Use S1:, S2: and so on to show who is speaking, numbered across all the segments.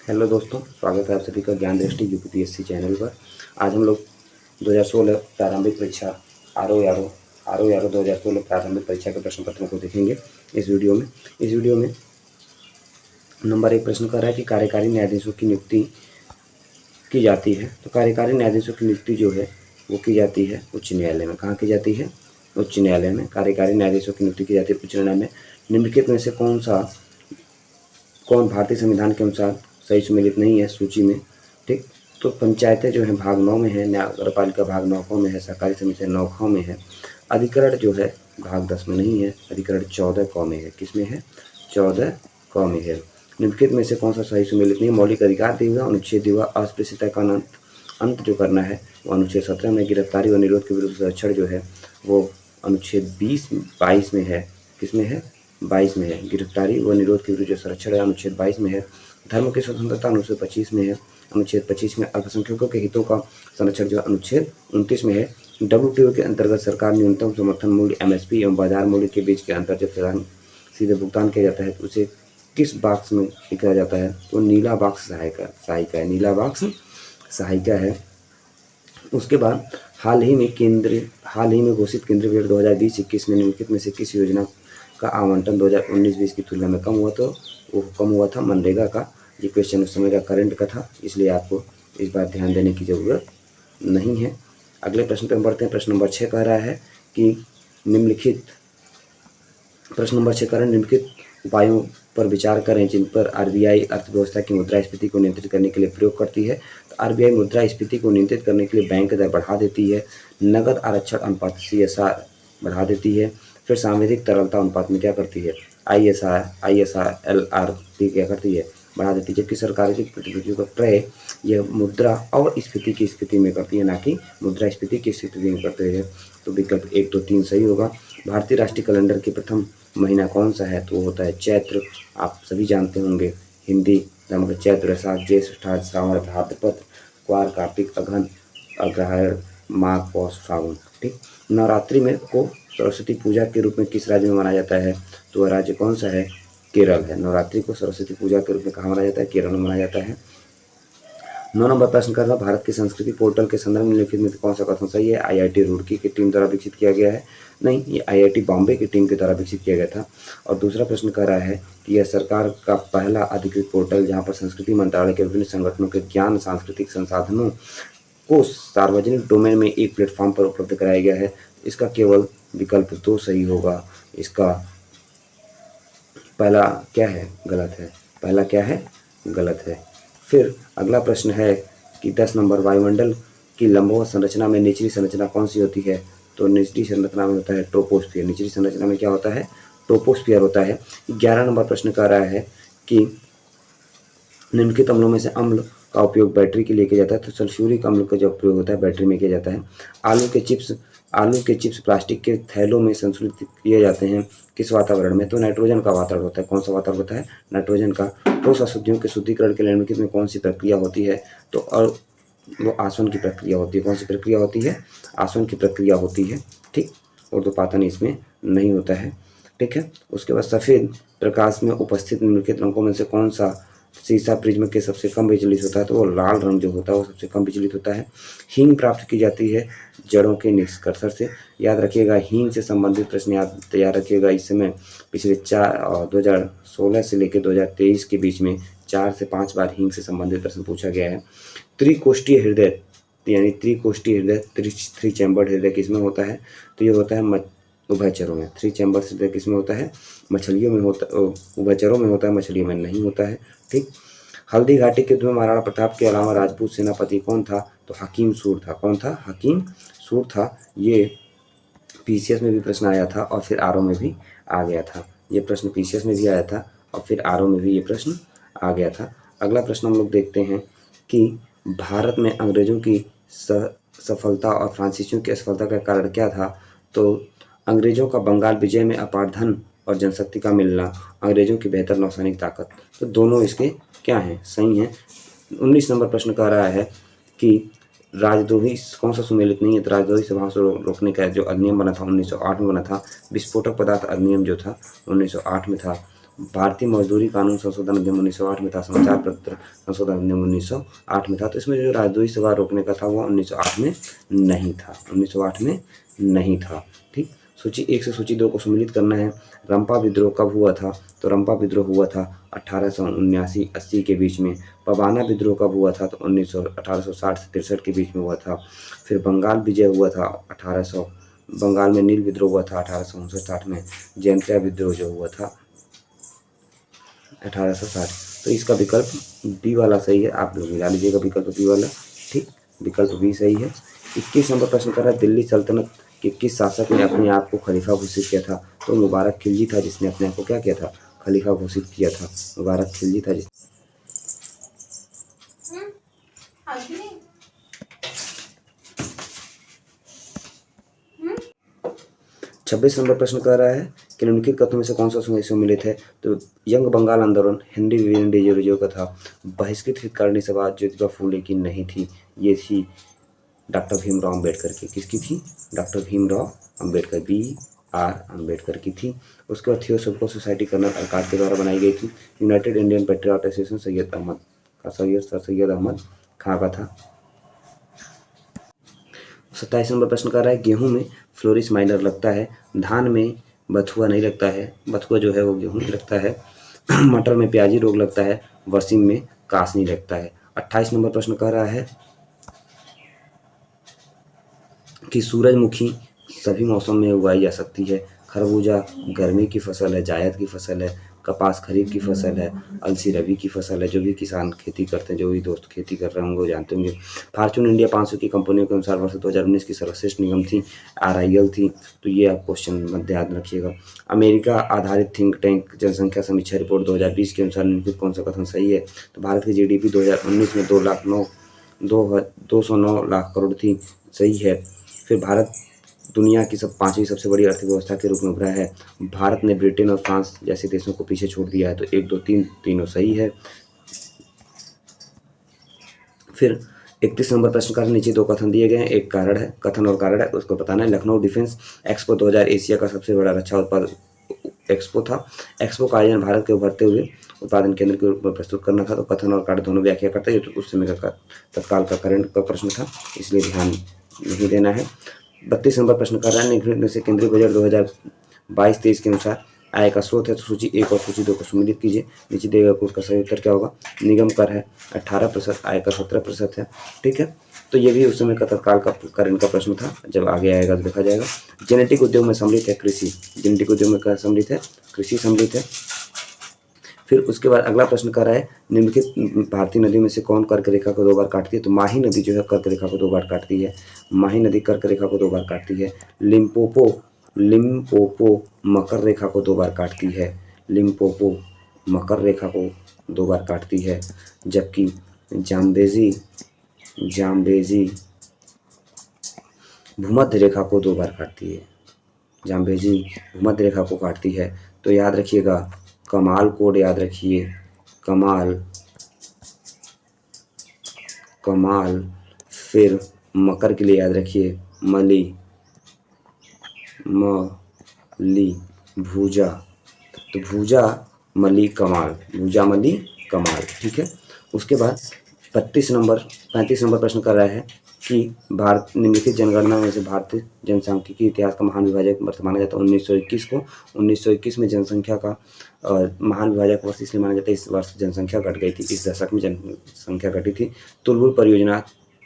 S1: Hello दोस्तों, स्वागत है आप सभी का ज्ञान दृष्टि यूपीपीएससी चैनल पर। आज हम लोग 2016 प्रारंभिक परीक्षा आर ओ 2016 प्रारंभिक परीक्षा के प्रश्न पत्रों को देखेंगे इस वीडियो में नंबर 1 प्रश्न कर रहा है कि कार्यकारी न्यायाधीशों की नियुक्ति की जाती है। तो कार्यकारी न्यायाधीशों की नियुक्ति जो है वो की जाती है उच्च न्यायालय में। कहाँ की जाती है? उच्च न्यायालय में कार्यकारी न्यायाधीशों की नियुक्ति की जाती है उच्च न्यायालय में। निम्नलिखित में से कौन भारतीय संविधान के अनुसार सही सुमेलित नहीं है सूची में? ठीक, तो पंचायतें जो है भाग 9 में है, नगर पालिका भाग 9 में है, सहकारी समिति 9 में है, अधिकरण जो है भाग 10 में नहीं है, अधिकरण 14 क में है। किस में है? 14 क में है। निम्नलिखित में से कौन सा सही सुमेलित नहीं है? मौलिक अधिकार दिए हुए, अनुच्छेद दिए हुआ, अस्पृश्यता का अंत जो करना है वो अनुच्छेद 17 में, गिरफ्तारी व निरोध के विरुद्ध संरक्षण जो है वो अनुच्छेद 22 में है। किस में है? 22 में है। गिरफ्तारी व निरोध के विरुद्ध जो संरक्षण है अनुच्छेद 22 में है। धर्म की स्वतंत्रता अनुच्छेद 25 में है। अनुच्छेद 25 में अल्पसंख्यकों के हितों का संरक्षण जो अनुच्छेद 29 में है। डब्ल्यूटीओ के अंतर्गत सरकार न्यूनतम समर्थन मूल्य एमएसपी एवं बाजार मूल्य के बीच के अंतर जब सीधे भुगतान किया जाता है तो उसे किस बॉक्स में लिखा जाता है? तो नीला बॉक्स सहायिका है। नीला बॉक्स सहायिका है। उसके बाद हाल ही में घोषित केंद्रीय बजट 2020-21 में निम्नलिखित में से किस योजना का आवंटन 2019-20 की तुलना में कम हुआ? तो वो कम हुआ था मनरेगा का। ये क्वेश्चन उस समय का करंट का था, इसलिए आपको इस बार ध्यान देने की ज़रूरत नहीं है। अगले प्रश्न पर बढ़ते हैं। प्रश्न नंबर 6 कह रहा है कि निम्नलिखित उपायों पर विचार करें जिन पर आरबीआई अर्थव्यवस्था की मुद्रास्फीति को नियंत्रित करने के लिए प्रयोग करती है। तो आरबीआई मुद्रास्फीति को नियंत्रित करने के लिए बैंक दर बढ़ा देती है, नगद आरक्षण अनुपात सीएसआर बढ़ा देती है, फिर सांविधिक तरलता अनुपात में क्या करती है? आईएसआर-एलआर क्या करती है? बढ़ा देती है। जबकि सरकारी प्रतिभूतियों का क्रय यह मुद्रा और स्फीति की स्थिति में करती है, ना कि मुद्रास्फीति की स्थिति में करते हैं। तो विकल्प 1, 2, 3 सही होगा। भारतीय राष्ट्रीय कैलेंडर के प्रथम महीना कौन सा है? तो होता है चैत्र। आप सभी जानते होंगे हिंदी धर्म का चैत्र, वैशाख, ज्येष्ठ, आषाढ़, श्रावण, भाद्रपद, क्वार, कार्तिक, अगहन, अग्रहायण, माघ, पौष, फागुन। ठीक, नवरात्रि में को सरस्वती पूजा के रूप में किस राज्य में मनाया जाता है? तो वह राज्य कौन सा है? केरल है। नवरात्रि को सरस्वती पूजा के रूप में कहाँ मनाया जाता है? केरल में मनाया जाता है। 9 नंबर प्रश्न कर रहा, भारत की संस्कृति पोर्टल के संदर्भ में निम्नलिखित में कौन सा कथन सही है? आईआईटी रुड़की की टीम द्वारा विकसित किया गया है। नहीं, ये आईआईटी बॉम्बे की टीम के द्वारा विकसित किया गया था। और दूसरा प्रश्न कर रहा है कि यह सरकार का पहला अधिकृत पोर्टल जहाँ पर संस्कृति मंत्रालय के विभिन्न संगठनों के ज्ञान सांस्कृतिक संसाधनों को सार्वजनिक डोमेन में एक प्लेटफॉर्म पर उपलब्ध कराया गया है। इसका केवल विकल्प 2 सही होगा। इसका पहला क्या है? गलत है। पहला क्या है? गलत है। फिर अगला प्रश्न है कि 10 नंबर, वायुमंडल की लंबवत संरचना में निचली संरचना कौन सी होती है? तो निचली संरचना में होता है ट्रोपोस्फियर। निचली संरचना में क्या होता है? ट्रोपोस्फियर होता है। 11 नंबर प्रश्न कर रहा है कि निम्नलिखित अम्लों में से अम्ल का उपयोग बैटरी के लिए किया जाता है। तो सल्फ्यूरिक अम्ल का जो उपयोग होता है बैटरी में किया जाता है। आलू के चिप्स प्लास्टिक के थैलों में संशोधित किए जाते हैं किस वातावरण में? तो नाइट्रोजन का वातावरण होता है। कौन सा वातावरण होता है? नाइट्रोजन का। ठोस अशुद्धियों के शुद्धिकरण के लिए निम्नलिखित में कौन सी प्रक्रिया होती है? तो और वो आसवन की प्रक्रिया होती है। कौन सी प्रक्रिया होती है? आसवन की प्रक्रिया होती है। ठीक, ऊर्ध्वपातन इसमें नहीं होता है। ठीक है। उसके बाद सफ़ेद प्रकाश में उपस्थित निम्नलिखित रंगों में से कौन सा शीशा प्रिज्म के सबसे कम विचलित होता है? तो वो लाल रंग जो होता है वो सबसे कम विचलित होता है। हींग प्राप्त की जाती है जड़ों के निष्कर्षण से। याद रखिएगा, हींग से संबंधित प्रश्न याद तैयार रखिएगा। इस समय पिछले 2016 से लेकर 2023 के बीच में 4 से 5 बार हींग से संबंधित प्रश्न पूछा गया है। त्रिकोष्ठीय हृदय यानी त्रिकोष्ठीय हृदय, थ्री चैम्बर्ड हृदय किसमें होता है? तो ये होता है उभयचरों में। 3 चैम्बर हृदय किसमें होता है? मछलियों में होता, उभयचरों में होता है, मछलियों में नहीं होता है। ठीक, हल्दी घाटी के युद्ध में महाराणा प्रताप के अलावा राजपूत सेनापति कौन था? तो हकीम सूर था। कौन था? हकीम सूर था। ये पीसीएस में भी प्रश्न आया था और फिर आरओ में भी आ गया था। ये प्रश्न पीसीएस में भी आया था और फिर आरओ में भी ये प्रश्न आ गया था। अगला प्रश्न हम लोग देखते हैं कि भारत में अंग्रेजों की सफलता और फ्रांसीसियों की असफलता का कारण क्या था? तो अंग्रेजों का बंगाल विजय में अपार धन और जनशक्ति का मिलना, अंग्रेजों की बेहतर नौसैनिक ताकत। तो दोनों इसके क्या हैं? सही हैं। 19 नंबर प्रश्न कह रहा है कि राजद्रोही कौन सा सुमेलित नहीं है? तो राजद्रोही सभाओं से रोकने का जो अधिनियम बना था 1908 में बना था। विस्फोटक पदार्थ अधिनियम जो था 1908 में था। भारतीय मजदूरी कानून संशोधन अधिनियम 1908 में था, समाचार पत्र संशोधन अधिनियम 1908 में था। तो इसमें जो राजद्रोही सभा रोकने का था वो 1908 में नहीं था, 1908 में नहीं था। ठीक, सूची 1 से सूची 2 को सम्मिलित करना है। रंपा विद्रोह कब हुआ था? तो रंपा विद्रोह हुआ था 1879-80 के बीच में। पवाना विद्रोह कब हुआ था? तो 1860 से 63 के बीच में हुआ था। फिर बंगाल विजय हुआ था 1800, बंगाल में नील विद्रोह हुआ था 1859-60 में। जयंतिया विद्रोह जो हुआ था 1860। तो इसका विकल्प बी वाला सही है, आप लोग मिला लीजिएगा विकल्प बी वाला। ठीक, विकल्प बी सही है। 21 नंबर प्रश्न कर रहा है, दिल्ली सल्तनत के किस शासक ने अपने आप को खलीफा घोषित किया था? तो मुबारक खिलजी था जिसने अपने आप को क्या किया था? खलीफा घोषित किया था। मुबारक खिलजी था जिस 26 नंबर प्रश्न कर रहा है कि निम्नलिखित कथनों में से कौन सा सम्मिलित है? तो यंग बंगाल आंदोलन हेनरी विलियम डीजोरियो का था। बहिष्कृत हितकारिणी सभा ज्योतिबा फूले की नहीं थी, ये थी डॉक्टर भीमराव अंबेडकर की। किसकी थी? डॉक्टर भीमराव अंबेडकर, BR अंबेडकर की थी। उसके बाद थियोसोफिकल सोसाइटी कर्नल अरकाट के द्वारा बनाई गई थी। United Indian Patriot Association Sir Syed Ahmad Khan का था। 27 नंबर प्रश्न कर रहा है, गेहूं में फ्लोरिस माइनर लगता है, धान में बथुआ नहीं लगता है, बथुआ जो है वो गेहूं में लगता है। मटर में प्याजी रोग लगता है, बरसीम में कासनी लगता है। 28 नंबर प्रश्न कह रहा है कि सूरजमुखी सभी मौसम में उगाई जा सकती है। खरबूजा गर्मी की फसल है, जायद की फसल है, कपास खरीफ की फसल है, अलसी रबी की फसल है। जो भी किसान खेती करते हैं, जो भी दोस्त खेती कर रहे होंगे वो जानते होंगे। फॉर्च्यून इंडिया 500 की कंपनियों के अनुसार वर्ष 2019 की सर्वश्रेष्ठ निगम थी RIL थी। तो ये आप क्वेश्चन मध्य याद रखिएगा। अमेरिका आधारित थिंक टैंक जनसंख्या समीक्षा रिपोर्ट 2020 के अनुसार निम्नलिखित कौन सा कथन सही है? तो भारत की GDP 2019 में 209 लाख करोड़ थी, सही है। फिर भारत दुनिया की 5वीं सबसे बड़ी अर्थव्यवस्था के रूप में उभरा है। भारत ने ब्रिटेन और फ्रांस जैसे देशों को पीछे छोड़ दिया है। तो 1, 2, 3 तीनों सही है। फिर 31 नंबर प्रश्न का नीचे 2 कथन दिए गए हैं, एक कारण है, कथन और कारण है, उसको बताना है। लखनऊ डिफेंस एक्सपो 2000 एशिया का सबसे बड़ा रक्षा उत्पादन एक्सपो था। एक्सपो का आयोजन भारत के उभरते हुए उत्पादन केंद्र के रूप में प्रस्तुत करना था। तो कथन और कारण दोनों व्याख्या करता है। तो उस समय का तत्काल का करंट का प्रश्न था, इसलिए ध्यान नहीं देना है। 32 नंबर प्रश्न कर रहा है, निम्नलिखित में से केंद्रीय बजट 2022-23 के अनुसार आय का स्रोत है। तो सूची 1 और सूची 2 को सम्मिलित कीजिए। नीचे दिए गए कोड का सही उत्तर क्या होगा? निगम कर है 18%, आय का 17% है। ठीक है, तो ये भी उस समय का तत्काल का करंट का प्रश्न था, जब आगे आएगा तो देखा जाएगा। जेनेटिक उद्योग में सम्मिलित है कृषि, जेनेटिक उद्योग में क्या सम्मिलित है? कृषि सम्मिलित है। फिर उसके बाद अगला प्रश्न कर रहा है, निम्नलिखित भारतीय नदी में से कौन कर्क रेखा को 2 बार काटती है? तो माही नदी जो है कर्क रेखा को 2 बार काटती है। माही नदी कर्क रेखा को 2 बार काटती है। लिम्पोपो मकर रेखा को 2 बार काटती है। लिम्पोपो मकर रेखा को 2 बार काटती है। जबकि जाम्बेजी भूमध्य रेखा को 2 बार काटती है। जाम्बेजी भूमध्य रेखा को काटती है। तो याद रखिएगा, कमाल कोड याद रखिए, कमाल। फिर मकर के लिए याद रखिए मली भूजा। तो भूजा मली कमाल, भूजा मली कमाल। ठीक है, उसके बाद 35 नंबर प्रश्न कर रहा है कि भारत निम्नलिखित जनगणना में से भारतीय जनसांख्यिकी इतिहास का महान विभाजक वर्ष माना जाता है 1921 को। 1921 में जनसंख्या का महान विभाजक वर्ष इसलिए माना जाता है, इस वर्ष जनसंख्या घट गई थी, इस दशक में जनसंख्या घटी थी। तुलबुल परियोजना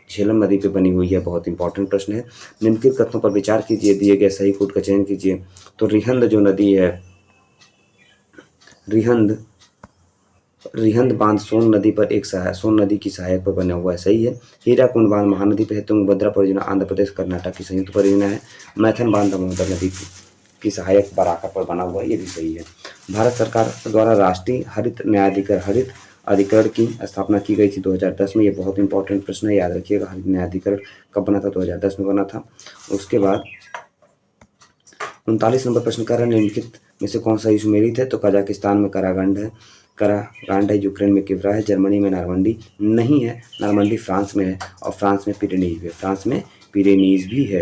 S1: झेलम नदी पे बनी हुई है, बहुत इंपॉर्टेंट प्रश्न है। निम्नलिखित कथनों पर विचार कीजिए, दिए गए सही कोड का चयन कीजिए। तो रिहंद जो नदी है, रिहंद बांध सोन नदी पर सोन नदी की सहायक पर बना हुआ है, सही है। हीराकुंड बांध महानदी पर है। तुंगभद्रा परियोजना आंध्र प्रदेश कर्नाटक की संयुक्त परियोजना है। मैथन बांध दामोदर नदी की सहायक बराका पर बना हुआ है, ये भी सही है। भारत सरकार द्वारा राष्ट्रीय हरित अधिकरण की स्थापना की गई थी 2010 में। ये बहुत इंपॉर्टेंट प्रश्न है, याद रखिएगा। हरित न्यायाधिकरण कब बना था? 2010 में बना था। उसके बाद 39 नंबर प्रश्न कर रहे हैं, निम्नलिखित में से कौन सा सुमेलित है? तो कजाकिस्तान में करागांड है, यूक्रेन में किवरा है, जर्मनी में नॉर्मंडी नहीं है, नॉर्मंडी फ्रांस में है, और फ्रांस में पिरेनीज भी है।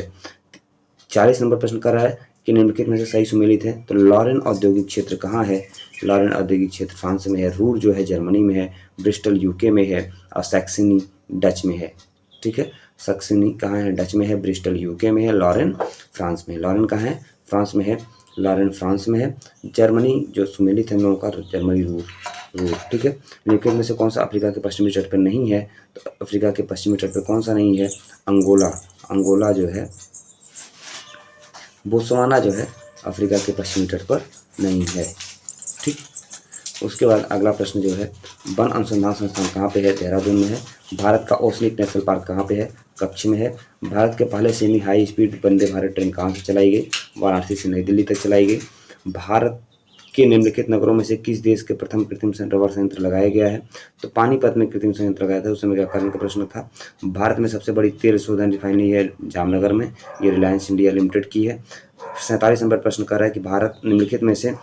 S1: 40 नंबर प्रश्न कर रहा है कि निम्नलिखित में से सही सुमेलित है। तो लॉरेन औद्योगिक क्षेत्र कहाँ है? लॉरेन औद्योगिक क्षेत्र फ्रांस में है, रूर जो है जर्मनी में है, ब्रिस्टल यूके में है और सैक्सनी डच में है। ठीक है, सैक्सनी कहाँ है? डच में है, ब्रिस्टल यूके में है, लॉरेन फ्रांस में है। लॉरेन कहाँ है? फ्रांस में है, लॉरेन फ्रांस में है। जर्मनी जो सुमेलित है हम लोगों का, जर्मनी रूर रूर। ठीक है, निम्नलिखित में से कौन सा अफ्रीका के पश्चिमी तट पर नहीं है? तो अफ्रीका के पश्चिमी तट पर कौन सा नहीं है? अंगोला। अंगोला जो है, बोत्सवाना जो है अफ्रीका के पश्चिमी तट पर नहीं है। ठीक, उसके बाद अगला प्रश्न जो है, वन अनुसंधान संस्थान कहाँ पे है? देहरादून में है। भारत का ओसनिक नेशनल पार्क कहाँ पे है? कच्छ में है। भारत के पहले semi high speed Vande Bharat train कहाँ से चलाई गई? वाराणसी से नई दिल्ली तक चलाई गई। भारत के निम्नलिखित नगरों में से किस देश के प्रथम कृत्रिम रबर संयंत्र लगाया गया है? तो पानीपत में कृत्रिम संयंत्र लगाया था। उस समय क्या कारण का प्रश्न था। भारत में सबसे बड़ी तेल शोधन रिफाइनरी है जामनगर में, ये रिलायंस इंडिया लिमिटेड की है। 47 नंबर प्रश्न कर रहा है कि भारत निम्नलिखित में से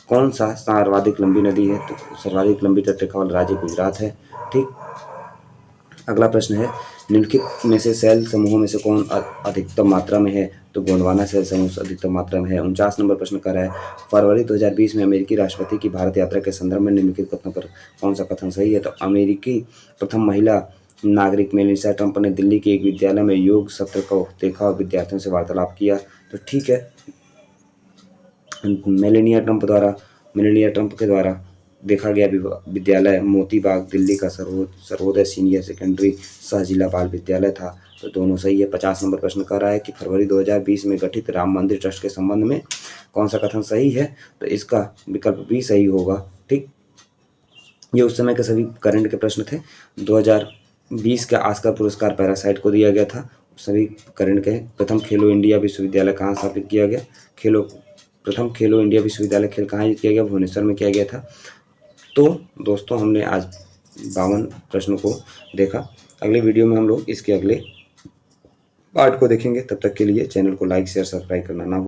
S1: कौन सा सर्वाधिक लंबी नदी है? तो सर्वाधिक लंबी तटरेखा वाला राज्य गुजरात है। ठीक, अगला प्रश्न है, निम्नलिखित में से सेल समूहों में से कौन अधिकतम मात्रा में है? तो गोंडवाना सेल समूह अधिकतम मात्रा में है। 49 नंबर प्रश्न कर रहा है, फरवरी 2020 में अमेरिकी राष्ट्रपति की भारत यात्रा के संदर्भ में निम्नलिखित कथनों पर कौन सा कथन सही है? तो अमेरिकी प्रथम महिला नागरिक मेलानिया ट्रंप ने दिल्ली के एक विद्यालय में योग सत्र को देखा और विद्यार्थियों से वार्तालाप किया। तो ठीक है, मेलानिया ट्रंप के द्वारा देखा गया विद्यालय मोती बाग दिल्ली का सर्वोदय सीनियर सेकेंडरी सह जिला बाल विद्यालय था। तो दोनों सही है। 50 नंबर प्रश्न कर रहा है कि फरवरी 2020 में गठित राम मंदिर ट्रस्ट के संबंध में कौन सा कथन सही है? तो इसका विकल्प भी सही होगा। ठीक, ये उस समय के सभी करंट के प्रश्न थे। 2020 का ऑस्कर पुरस्कार पैरासाइट को दिया गया था, सभी करंट के। प्रथम खेलो इंडिया विश्वविद्यालय कहाँ स्थापित किया गया? प्रथम खेलो इंडिया विश्वविद्यालय खेल कहाँ किया गया? भुवनेश्वर में किया गया था। तो दोस्तों, हमने आज 52 प्रश्नों को देखा। अगले वीडियो में हम लोग इसके अगले पार्ट को देखेंगे। तब तक के लिए चैनल को लाइक शेयर सब्सक्राइब करना ना